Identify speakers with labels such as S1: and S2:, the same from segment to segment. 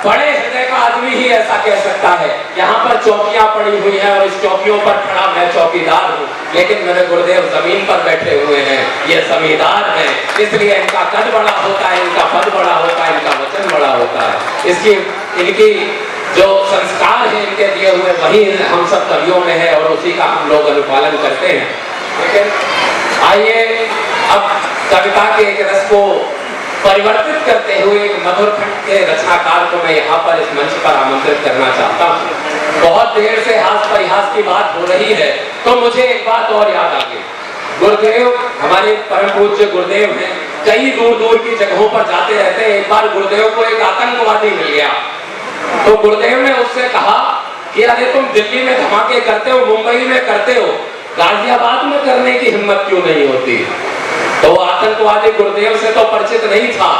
S1: बड़े हृदय का आदमी ही ऐसा कह सकता है। यहाँ पर चौकियां पड़ी हुई हैं और इस चौकियों पर खड़ा मैं चौकीदार हूँ, लेकिन मेरे गुरुदेव जमीन पर बैठे हुए हैं, ये जमींदार हैं। इसलिए इनका कद बड़ा होता है, इनका पद बड़ा होता है, इनका वचन बड़ा होता है। इसकी इनकी जो संस्कार है इनके दिए हुए वही हम सब कवियों में है और उसी का हम लोग अनुपालन करते हैं। लेकिन आइए अब कविता के एक रस को परिवर्तित करते हुए एक मधुर खंड के रचनाकार को मैं यहाँ पर इस मंच पर आमंत्रित करना चाहता हूँ। बहुत देर से हास परिहास की बात हो रही है तो मुझे एक बात और याद आ गई। गुरुदेव हमारे परम पूज्य गुरुदेव हैं, कई दूर दूर की जगहों पर जाते रहते हैं। एक बार गुरुदेव को एक आतंकवादी मिल गया तो गुरुदेव ने उससे कहा कि अरे तुम दिल्ली में धमाके करते हो, मुंबई में करते हो, गाजियाबाद में करने की हिम्मत क्यों नहीं होती? तो वो आतंकवादी गुरुदेव से तो परिचित नहीं था,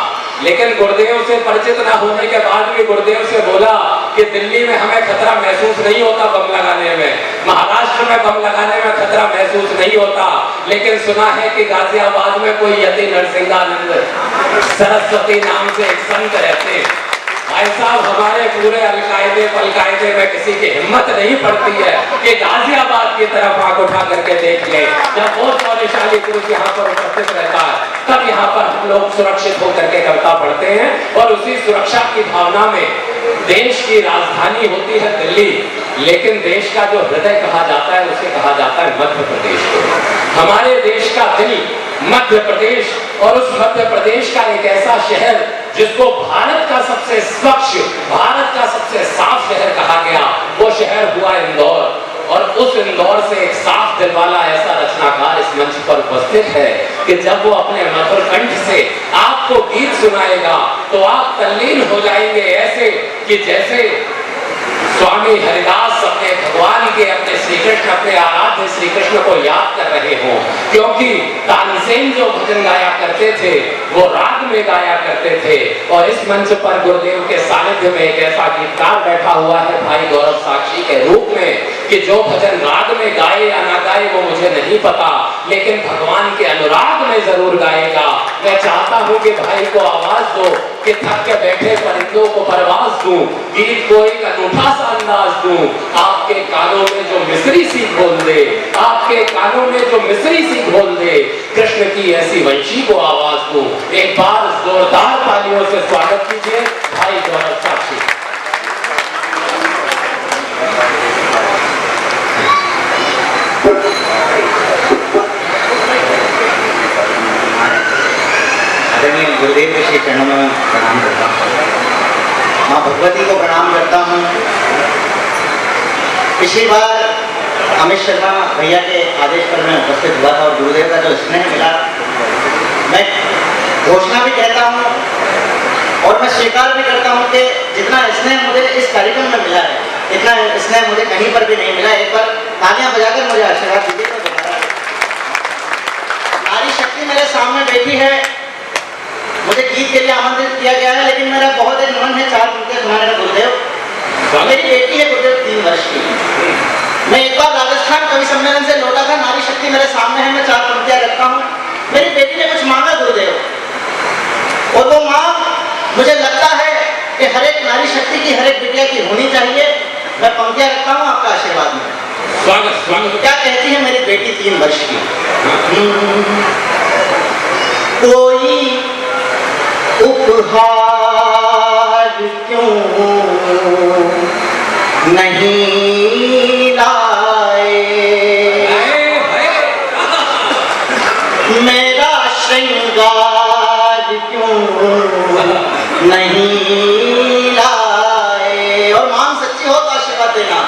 S1: लेकिन गुरुदेव से परिचित ना होने के बाद भी गुरुदेव से बोला कि दिल्ली में हमें खतरा महसूस नहीं होता बम लगाने में, महाराष्ट्र में बम लगाने में खतरा महसूस नहीं होता, लेकिन सुना है कि गाजियाबाद में कोई यति नरसिंहानंद सरस्वती नाम से एक संत रहते हैं। भाई साहब, हमारे पूरे अलकायदे में किसी की हिम्मत नहीं पड़ती है कि गाजियाबाद की तरफ आंख उठा करके देख ले। जब वो शौर्यशाली पुरुष यहाँ पर उपस्थित रहता है तब यहाँ पर हम लोग सुरक्षित होकर के कविता पढ़ते हैं और उसी सुरक्षा की भावना में देश की राजधानी होती है दिल्ली, लेकिन देश का जो हृदय कहा जाता है उसे कहा जाता है मध्य प्रदेश को। हमारे देश का दिल मध्य प्रदेश, और उस मध्य प्रदेश का एक ऐसा शहर जिसको भारत का सबसे स्वच्छ, भारत का सबसे साफ शहर कहा गया, वो शहर हुआ इंदौर। और उस इंदौर से एक साफ दिल वाला ऐसा रचनाकार इस मंच पर उपस्थित है कि जब वो अपने मधुर कंठ से आपको गीत सुनाएगा तो आप तल्लीन हो जाएंगे, ऐसे कि जैसे स्वामी हरिदास अपने भगवान के, अपने श्री कृष्ण, अपने आराध्य श्री कृष्ण को याद कर रहे हो। क्योंकि तानसेन जो भजन गाया करते थे वो राग में गाया करते थे, और इस मंच पर गुरुदेव के सानिध्य में एक ऐसा गीतकार बैठा हुआ है भाई गौरव साक्षी के रूप में कि जो भजन राग में गाए या ना गाए वो मुझे नहीं पता, लेकिन भगवान के अनुराग में जरूर गाएगा। मैं चाहता हूँ कि भाई को आवाज दो कि थक के बैठे परिंदों को परवाज दूं, गीत को एक अनूठा सा अंदाज दूं, आपके कानों में जो मिस्री सी घोल दे, आपके कानों में जो मिस्री सी घोल दे, कृष्ण की ऐसी वंशी को आवाज दूं। एक बार जोरदार तालियों से स्वागत कीजिए भाई गौरव साक्षी।
S2: गुरुदेव के श्री चरणों में प्रणाम करता हूँ, माँ भगवती को प्रणाम करता हूँ। पिछली बार अमित शर्मा भैया के आदेश पर मैं उपस्थित हुआ था और गुरुदेव का जो स्नेह मिला, मैं घोषणा भी कहता हूँ और मैं स्वीकार भी करता हूँ कि जितना स्नेह मुझे इस कार्यक्रम में मिला है इतना स्नेह मुझे कहीं पर भी नहीं मिला। एक बार तालियां बजाकर मुझे आशीर्वाद दीजिए। नारी शक्ति मेरे सामने बैठी है, मुझे गीत के लिए आमंत्रित किया गया है, लेकिन मेरा बहुत एक मन है 4 पंक्तियां सुनाने का गुरुदेव। मेरी बेटी है गुरुदेव 3 वर्ष की। मैं एक बार राजस्थान कवि सम्मेलन से लौटा था, नारी शक्ति मेरे सामने है, मैं 4 पंक्तियां रखता हूँ। मेरी बेटी ने कुछ मांगा गुरुदेव, और वो मांग मुझे लगता है कि हर एक नारी शक्ति की, हर एक बिटिया की होनी चाहिए। मैं पंक्तियां रखता हूँ आपका आशीर्वाद में।
S1: स्वागत स्वागत।
S2: क्या कहती है मेरी बेटी 3 वर्ष की? कोई उपहार क्यों नहीं लाए, मेरा श्रृंगार क्यों नहीं लाए? और मांग सच्ची हो तो आशीर्वाद देना।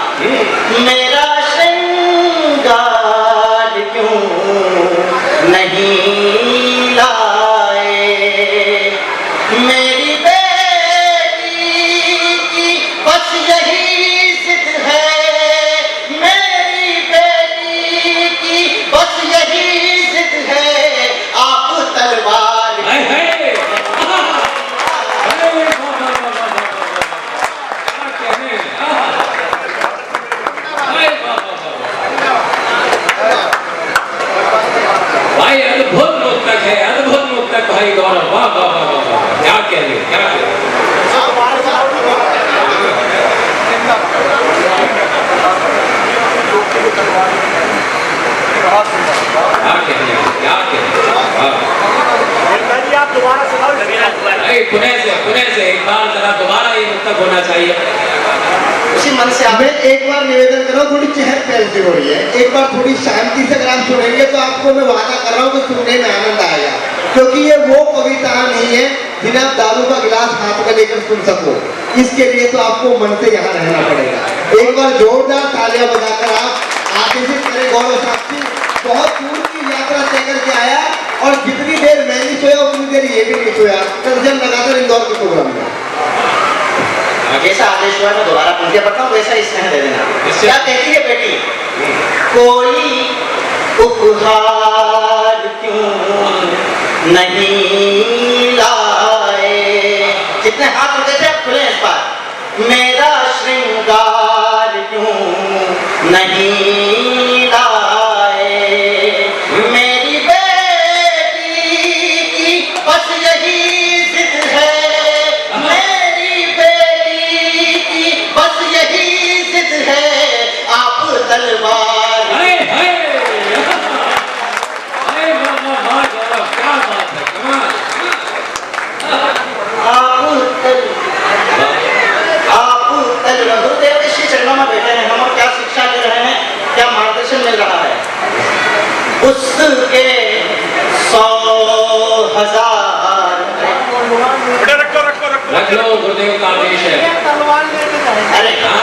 S2: मेरा श्रृंगार क्यों नहीं लाए, मेरी बेटी की बस यही जिद है, मेरी बेटी की बस यही जिद है, आप तलवार
S1: भाई अद्भुत होना चाहिए।
S2: उसी मन से आप
S3: मैं एक बार निवेदन कर रहा हूँ, थोड़ी चहल पहल सी हो रही है, एक बार थोड़ी शांति से अगर आप सुनेंगे तो आपको मैं वादा कर रहा हूँ कि सुनने में आनंद आएगा, क्योंकि ये वो कविता नहीं है जिन्हें आप दारू का गिलास हाथ में लेकर सुन सको। इसके लिए तो आपको मन से यहाँ रहना पड़ेगा। एक बार जोरदार तालियां बजाकर आप आदेशित करें गौरव साक्षी। बहुत दूर की यात्रा तय करके आया और जितनी देर मैं नहीं सोया उतनी देर ये भी नहीं सोया, जब लगातार इंदौर के प्रोग्राम में।
S2: जैसा आदेश हुआ मैं दोबारा पंक्तियां पढ़ता हूँ, वैसा ही स्नेह दे देना। क्या कहती है बेटी? कोई उपहार क्यों नहीं लाए, जितने हाथ उठे थे अब खुले इस बार। मेरा श्रृंगार क्यों नहीं लाए, मेरी बेटी की बस यही जिद है, मेरी बेटी की बस यही जिद है, आप तलवार।
S1: हाय हाय हाय वाह वाह वाह, क्या बात है, कमाल।
S2: गुरुदेव के श्री चरणों में बैठे हैं हम और क्या शिक्षा ले रहे हैं, क्या मार्गदर्शन मिल रहा है। उसके 100,000
S1: रख लो, गुरुदेव का आदेश है।
S2: अरे
S1: हाँ,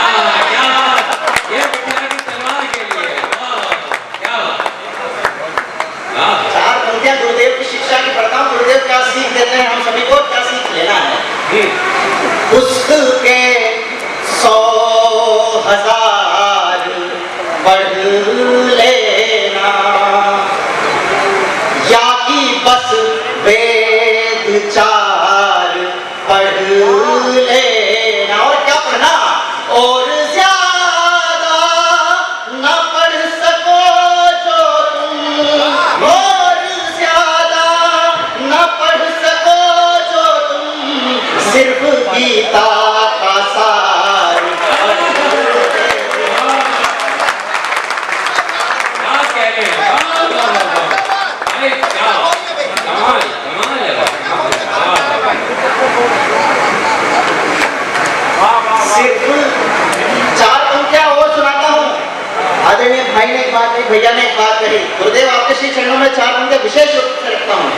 S1: क्या बात, ये बिटिया की तलवार के लिए, वाह, क्या बात। हाँ,
S2: चार पंक्तियां गुरुदेव की शिक्षा की पढ़ता हूँ। गुरुदेव क्या सीख देते हैं हम सभी को, क्या सीख लेना है। उसके 100,000 पढ़ लेना, या कि बस वेद 4 पढ़ लेना। और क्या पढ़ना? और ज्यादा न पढ़ सको जो तुम, और ज्यादा न पढ़ सको जो तुम, सिर्फ गीता का सार पढ़ लेना।
S1: क्या कह रहे हैं, वाह वाह वाह, अरे क्या कमाल, कमाल है,
S2: सिर्फ 4 पंक्तियां और सुनाता हूँ। आदरणीय भाई ने एक बात कही, भैया ने एक बात कही। गुरुदेव आपके श्री चरणों में 4 पंक्तियां विशेष रूप से रखता हूँ।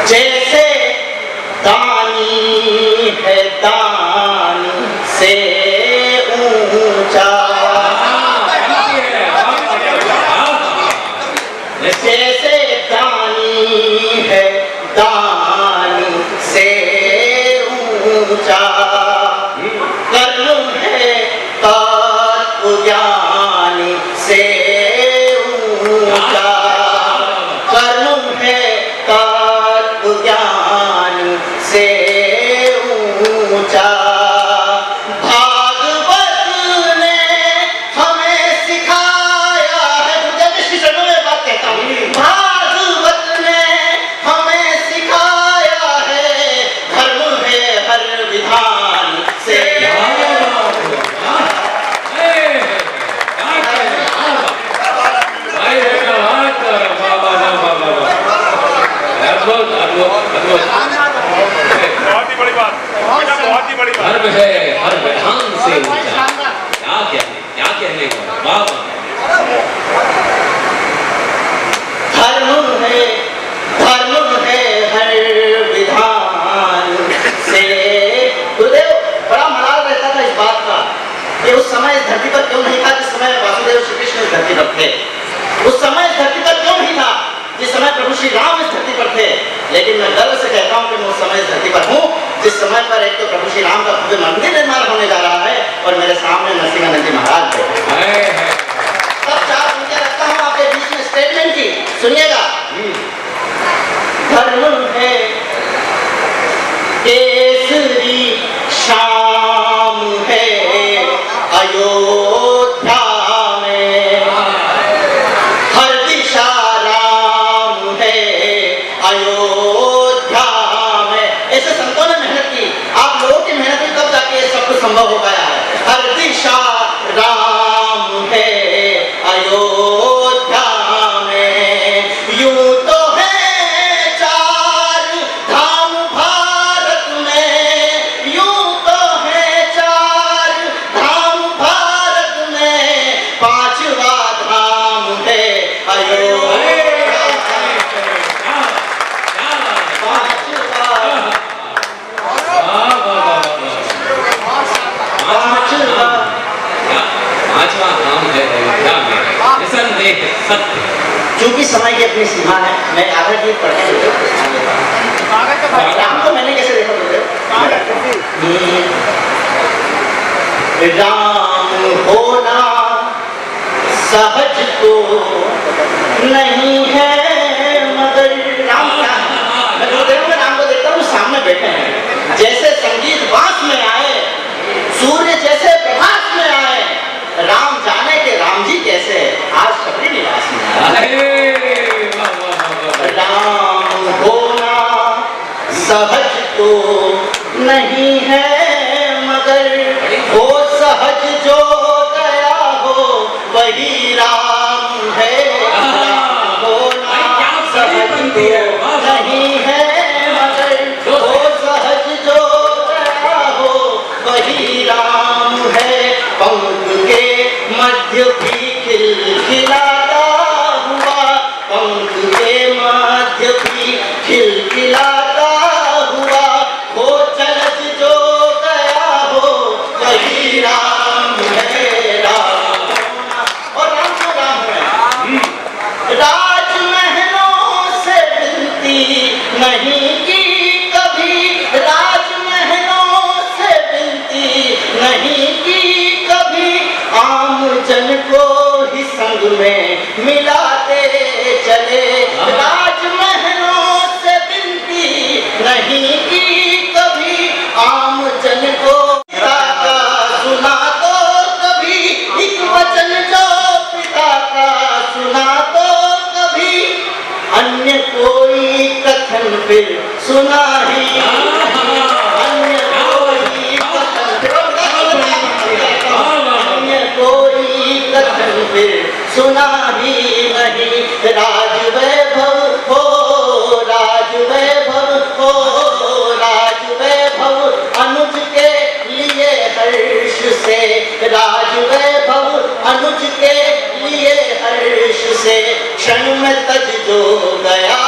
S2: जैसे दानी है दान से ऊंचा, जैसे दानी है दान से ऊंचा, कर्म है तत्व ज्ञान से ऊंचा, कर्म है तत्व ज्ञान से ऊंचा। भागवत ने हमें सिखाया है, मुझे विश्व शरणों में बात कहता हूँ। भागवत ने हमें सिखाया है, धर्म है हर विधान से।
S1: अद्भुत अद्भुत अद्भुत,
S4: बहुत ही बड़ी बात, बहुत ही बड़ी बात।
S1: धर्म है हर विधान से ऊंचा। क्या कहने को, वाह वाह।
S2: धर्म है हर विधान से। गुरुदेव बड़ा मलाल रहता था इस बात का कि उस समय इस धरती पर क्यों नहीं था जिस समय वासुदेव श्री कृष्ण इस धरती पर थे। उस समय इस धरती पर क्यों नहीं था जिस समय प्रभु श्री राम इस धरती पर थे। लेकिन मैं गर्व से कहता हूँ कि मैं उस समय इस धरती पर हूँ जिस समय पर एक तो प्रभु श्री राम का भव्य मंदिर निर्माण होने जा रहा है और मेरे सामने नरसिंहानंद जी महाराज है। तब 4 पंक्तियां रखता हूँ आपके बीच में स्टेटमेंट की, सुनिएगा। धर्म है केसरी शाम है अयोध्या में, हर दिशा राम है अयोध्या में। ऐसे संतों ने मेहनत की, आप लोगों की मेहनत में तब जाके ये सब कुछ संभव हो पाया है। हर दिशा राम है अयोध्या में, यूं तो है 4 धाम भारत में, यूं तो है क्योंकि समय की अपनी सीमा है, मैं आधा गीत पढ़ने राम को मैंने कैसे देखा गुरुदेव? राम होना सहज तो नहीं है, मगर राम क्या है? मैं गुरुदेव में राम को देखता हूँ, सामने बैठे हैं, जैसे संगीत बांस में आए, सूर्य जैसे प्रभात में आए, राम जाने के राम जी कैसे आज शबरी निवास में आए। राम होना सहज तो नहीं है, मगर वो सहज जो गया हो वही राम है। राम होना सहज तो नहीं है, मगर वो सहज जो गया हो वही राम है। पंख के मध्य भी खिलखिलाता हुआ, पंख के मध्य भी खिलखिलाता हुआ, वो चलत जो गया हो वही राम है। राम और राम को राम है। राजमहलों से विनती नहीं की कभी, राजमहलों से विनती नहीं की कभी, आम जन को ही संग में मिलाते चले। राजमहलों से विनती नहीं की कभी, आम जन को पिता का सुना तो कभी, एक वचन जो पिता का सुना तो कभी, अन्य कोई कथन फिर सुना ही, अन्य कोई कथन फिर सुना ही नहीं। राज वैभव हो, राज वैभव हो, राज वैभव अनुज के लिए हर्ष से, राज वैभव अनुज के लिए हर्ष से, क्षण में तज जो गया